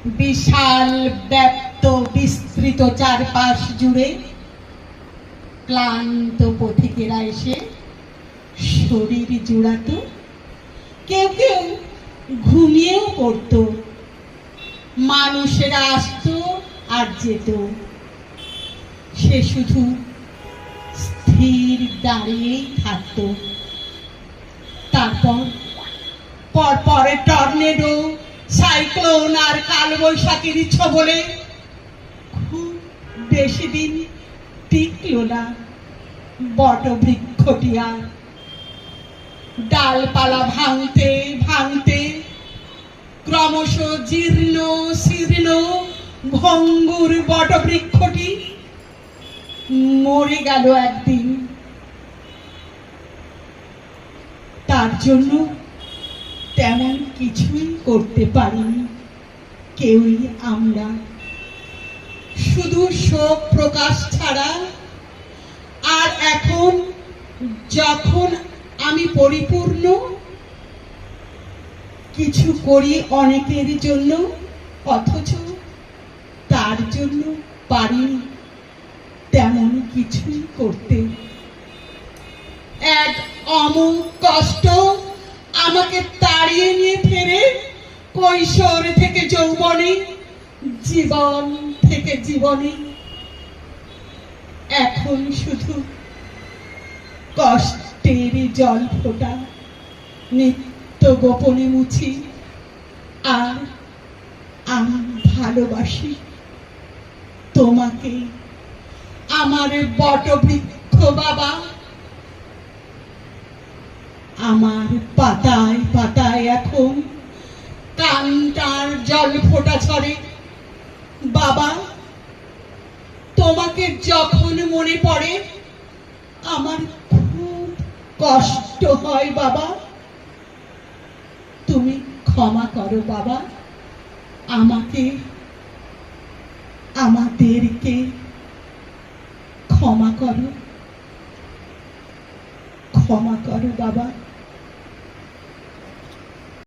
বিশাল ব্যাপ্ত বিস্তৃত চারপাশ জুড়ে ক্লান্ত পথিকেরা এসে শরীর জুড়াতো, কেউ কেউ ঘুমিয়েও পড়ত। মানুষেরা আসতো আর যেত, সে শুধু স্থির দাঁড়িয়েই থাকতো। তারপর পরপরে টর্নেডো, সাইক্লোন আর কালবৈশাখীর ছবলে খুব বেশি দিন টিকল না বটবৃক্ষটি আর। ডালপালা ভাঙতে ভাঙতে ক্রমশ জীর্ণ শীর্ণ ভঙ্গুর বটবৃক্ষটি মরে গেল একদিন। তার জন্য তেমন কিছুই করতে পারিনি কেউই আমরা, শুধু শোক প্রকাশ ছাড়া। আর এখন যখন আমি পরিপূর্ণ, কিছু করি অনেকের জন্য, অথচ তার জন্য পারিনি তেমন কিছুই করতে। এক অমোঘ কষ্ট আমাকে তাড়িয়ে নিয়ে ফেরে কৈশোর থেকে যৌবনে, জীবন থেকে জীবনে। এখন শুধু কষ্টের জল ফোঁটা নিত্য গোপনে মুছি। আর আমি ভালোবাসি তোমাকে, আমার বটবৃক্ষ বাবা। আমার পাতায় পাতায় এখন কান্তার জল ফোঁটা ঝরে বাবা। তোমাকে যখন মনে পড়ে আমার খুব কষ্ট হয় বাবা। তুমি ক্ষমা করো বাবা আমাকে, আমাদেরকে ক্ষমা করো, ক্ষমা করো বাবা।